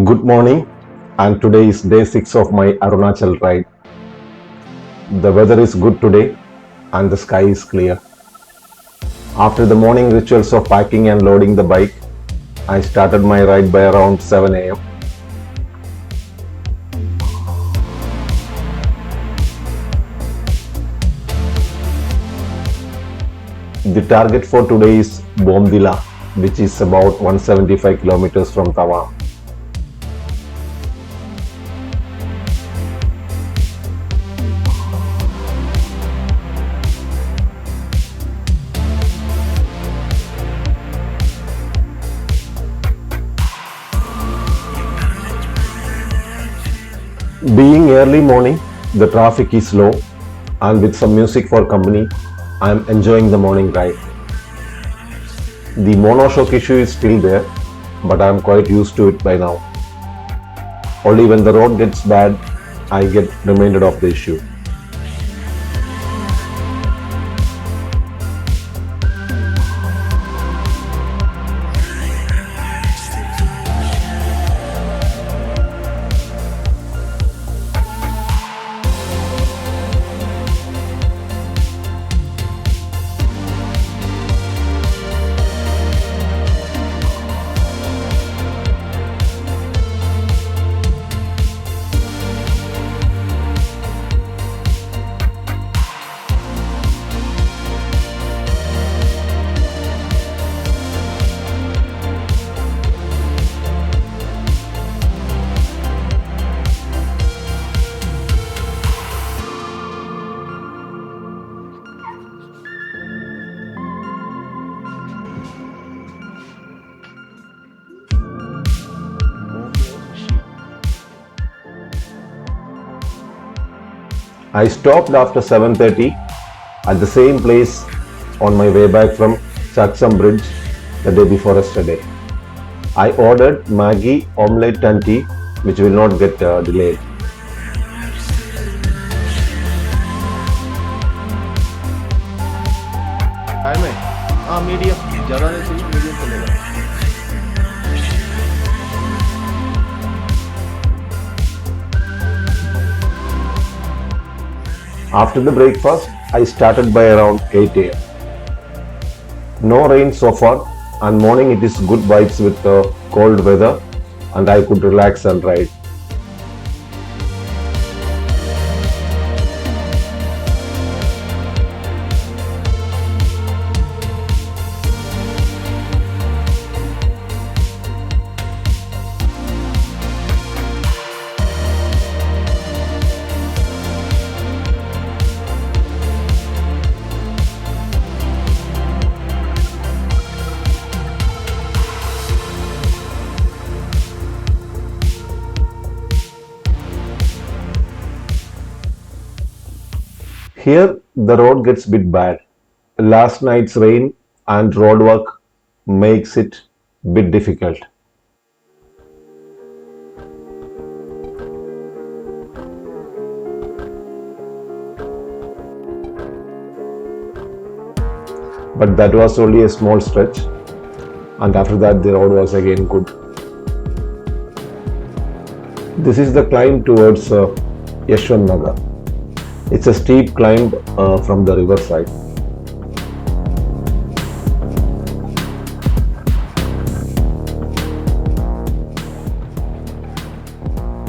Good morning, and today is day 6 of my Arunachal ride. The weather is good today and the sky is clear. After the morning rituals of packing and loading the bike, I started my ride by around 7 am. The target for today is Bomdila, which is about 175 kilometers from Tawang. Being early morning, the traffic is low, and with some music for company, I am enjoying the morning ride. The monoshock issue is still there, but I am quite used to it by now. Only when the road gets bad, I get reminded of the issue. I stopped after 7:30 at the same place on my way back from Chaksam Bridge the day before yesterday. I ordered Maggi, omelette and tea, which will not get delayed. Time है हाँ medium ज़्यादा नहीं चाहिए medium चलेगा After the breakfast, I started by around 8 am. No rain so far, and morning it is good vibes with the cold weather, and I could relax and ride. Here the road gets bit bad. Last night's rain and road work makes it bit difficult. But that was only a small stretch, and after that the road was again good. This is the climb towards Yashwant Nagar. It's a steep climb from the riverside.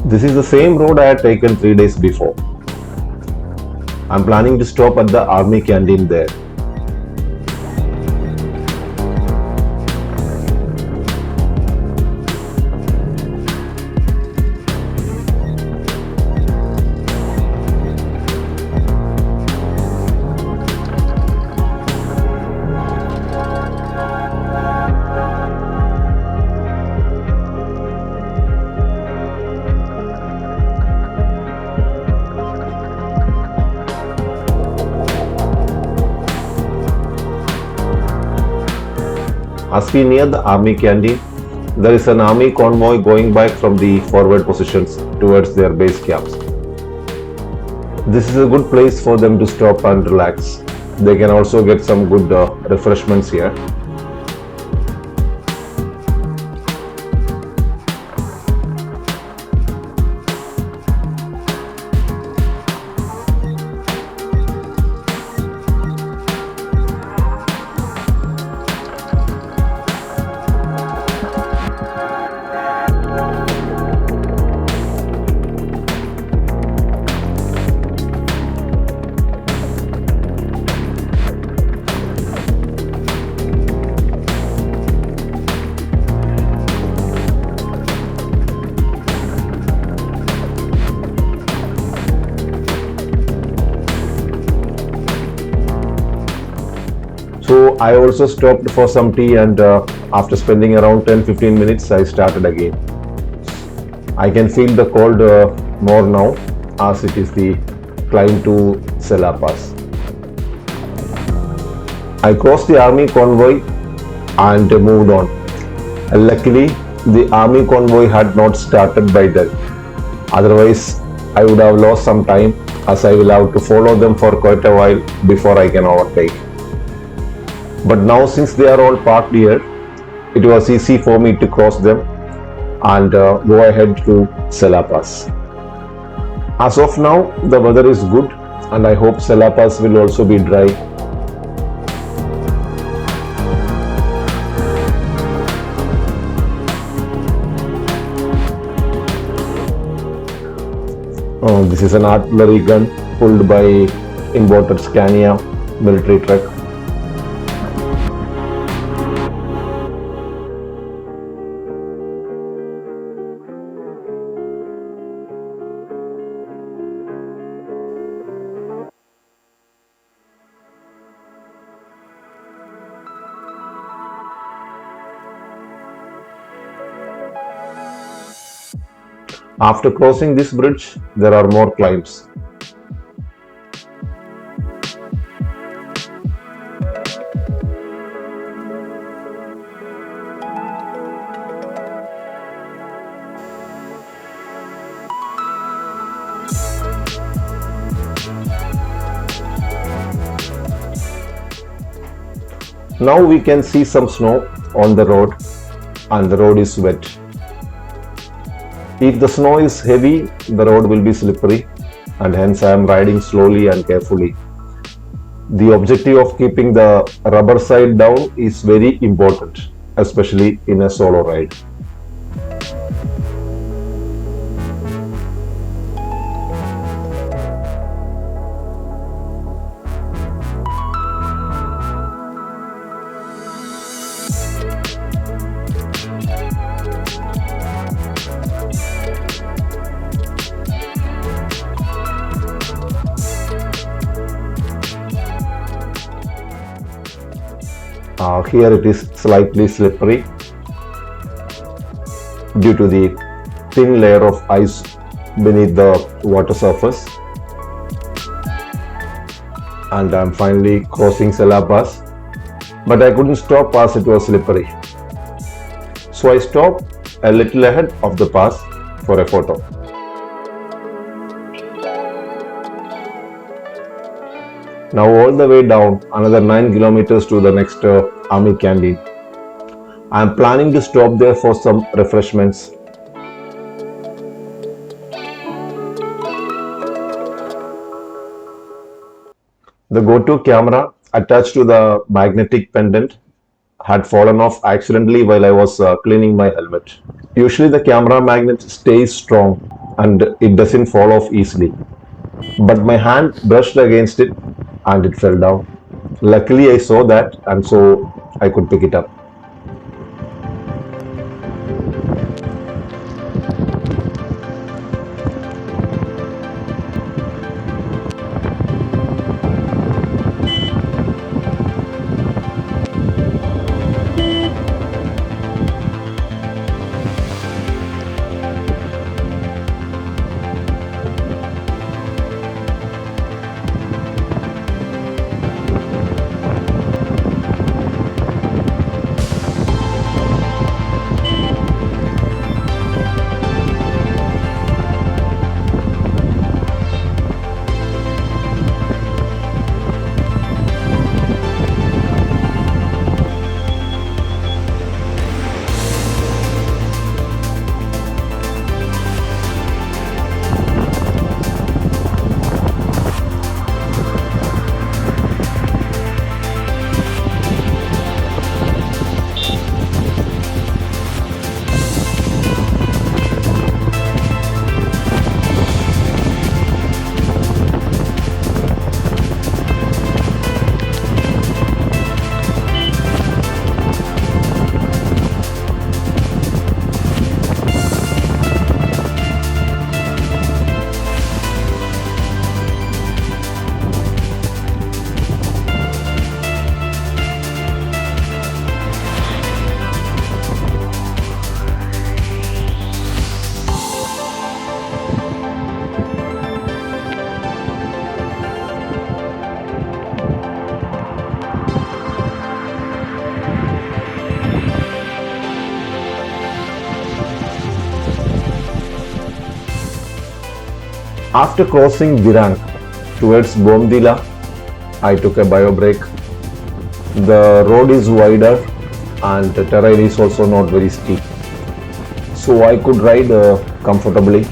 This is the same road I had taken 3 days before. I'm planning to stop at the army canteen there. As we near the army canteen, there is an army convoy going back from the forward positions towards their base camps. This is a good place for them to stop and relax. They can also get some good refreshments here. So I also stopped for some tea, and after spending around 10-15 minutes, I started again. I can feel the cold more now as it is the climb to Sela Pass. I crossed the army convoy and moved on. Luckily, the army convoy had not started by then. Otherwise, I would have lost some time as I will have to follow them for quite a while before I can overtake. But now, since they are all parked here, it was easy for me to cross them and go ahead to Sela Pass. As of now, the weather is good and I hope Sela Pass will also be dry. This is an artillery gun pulled by imported Scania military truck. After crossing this bridge, there are more climbs. Now we can see some snow on the road and the road is wet. If the snow is heavy, the road will be slippery and hence I am riding slowly and carefully. The objective of keeping the rubber side down is very important, especially in a solo ride. Here it is slightly slippery due to the thin layer of ice beneath the water surface. And I'm finally crossing Sela Pass, but I couldn't stop as it was slippery. So I stopped a little ahead of the pass for a photo. Now all the way down another 9 kilometers to the next army canteen. I am planning to stop there for some refreshments. The go-to camera attached to the magnetic pendant had fallen off accidentally while I was cleaning my helmet. Usually the camera magnet stays strong and it doesn't fall off easily. But my hand brushed against it and it fell down. Luckily I saw that and so I could pick it up. After crossing Dirang towards Bomdila, I took a bio break. The road is wider and the terrain is also not very steep, so I could ride comfortably.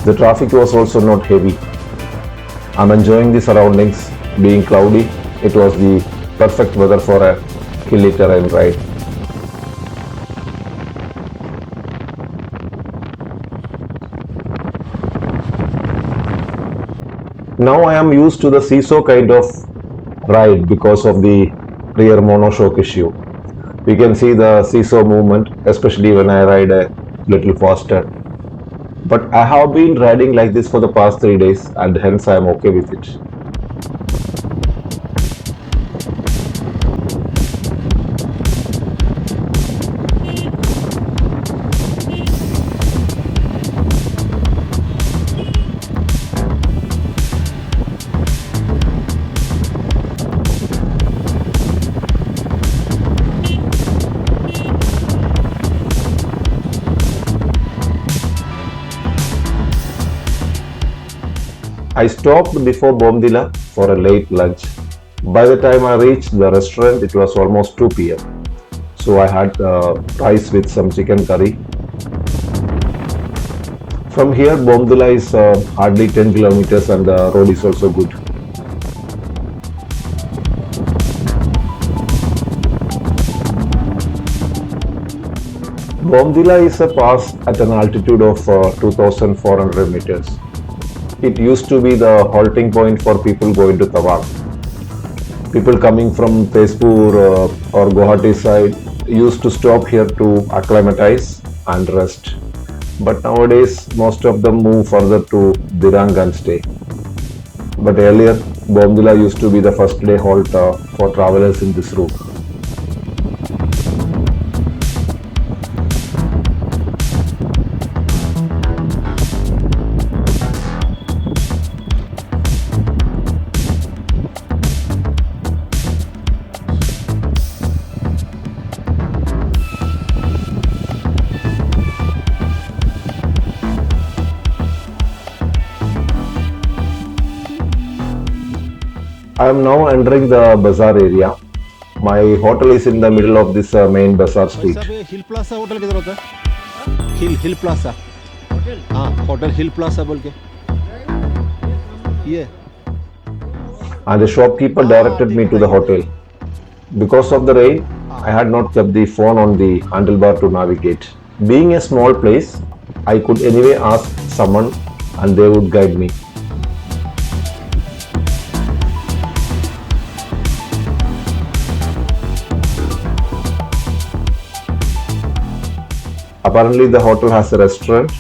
The traffic was also not heavy. I'm enjoying the surroundings. Being cloudy, it was the perfect weather for a hilly terrain ride. Now I am used to the seesaw kind of ride because of the rear monoshock issue. We can see the seesaw movement, especially when I ride a little faster. But I have been riding like this for the past 3 days and hence I am okay with it. I stopped before Bomdila for a late lunch. By the time I reached the restaurant, it was almost 2 p.m. So I had rice with some chicken curry. From here, Bomdila is hardly 10 kilometers and the road is also good. Bomdila is a pass at an altitude of 2400 meters. It used to be the halting point for people going to Tawang. People coming from Tezpur or Guwahati side used to stop here to acclimatize and rest. But nowadays, most of them move further to Dirang and stay. But earlier, Bomdila used to be the first day halt for travelers in this route. I am now entering the bazaar area. My hotel is in the middle of this main bazaar street. साहब ये हिल plaza hotel किधर होता है? हिल plaza. हाँ, hotel हिल plaza बोल के। ये। And the shopkeeper directed me to the hotel. Because of the rain, I had not kept the phone on the handlebar to navigate. Being a small place, I could anyway ask someone and they would guide me. Apparently the hotel has a restaurant,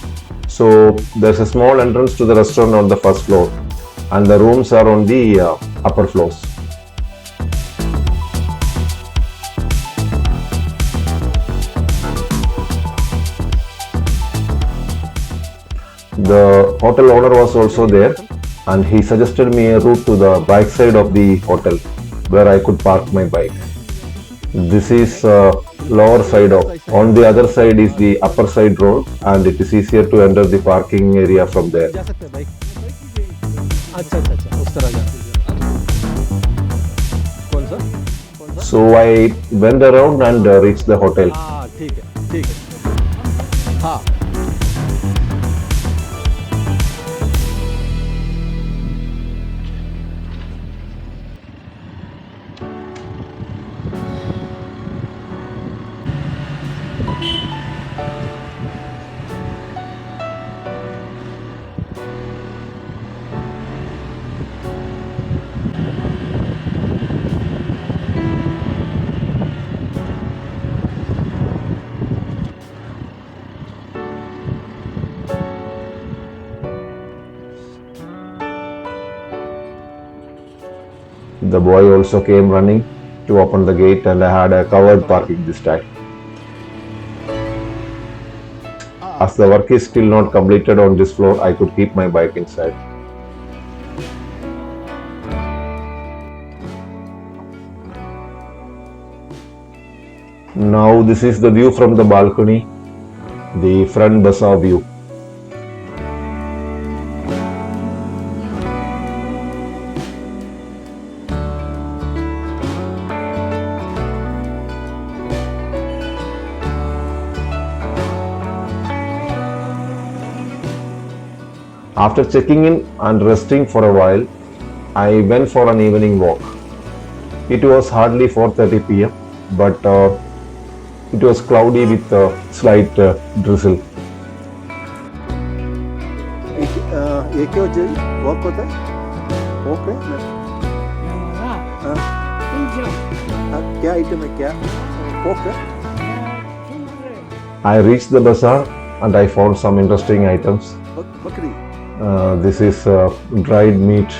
so there's a small entrance to the restaurant on the first floor and the rooms are on the upper floors. The hotel owner was also there and he suggested me a route to the back side of the hotel where I could park my bike. This is lower side of. On the other side is the upper side road and it is easier to enter the parking area from there. जा सकते हैं bike. अच्छा अच्छा अच्छा उस तरह जा। कौन सा? कौन सा? So I went around and reached the hotel. हाँ ठीक है। हाँ। The boy also came running to open the gate and I had a covered parking this time. As the work is still not completed on this floor, I could keep my bike inside. Now this is the view from the balcony, the front bazaar view. After checking in and resting for a while, I went for an evening walk. It was hardly 4:30 p.m., but it was cloudy with a slight drizzle. ये क्या walk होता है? Walk है ना? क्या item है क्या? Walk है? I reached the bazaar and I found some interesting items. बकरी. This is dried meat.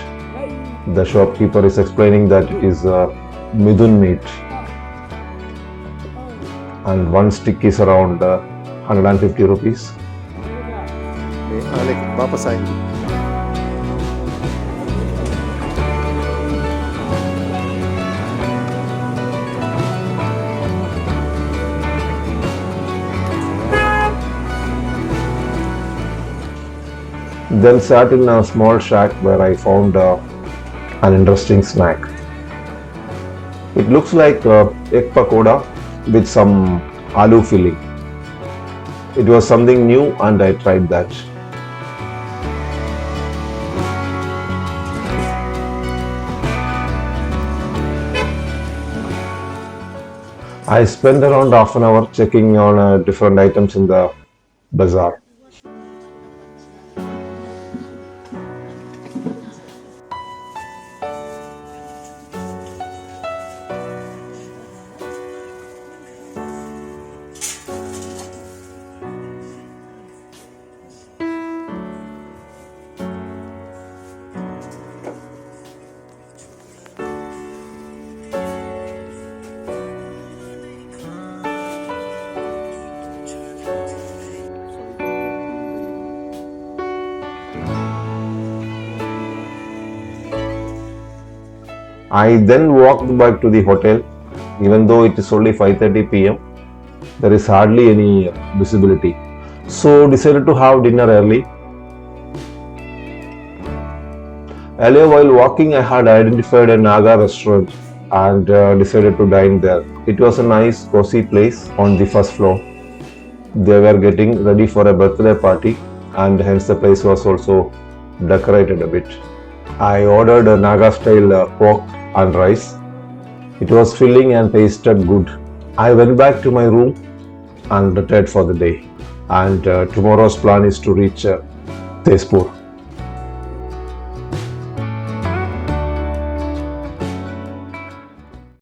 The shopkeeper is explaining that it is midun meat. And one stick is around 150 rupees. वापस आएंगे. Then sat in a small shack where I found an interesting snack. It looks like egg pakoda with some aloo filling. It was something new and I tried that. I spent around half an hour checking on different items in the bazaar. I then walked back to the hotel. Even though it is only 5:30 p.m., there is hardly any visibility. So decided to have dinner early. Earlier while walking, I had identified a Naga restaurant and decided to dine there. It was a nice cozy place on the first floor. They were getting ready for a birthday party and hence the place was also decorated a bit. I ordered a Naga style pork and rice. It was filling and tasted good. I went back to my room and retired for the day. And tomorrow's plan is to reach Tezpur.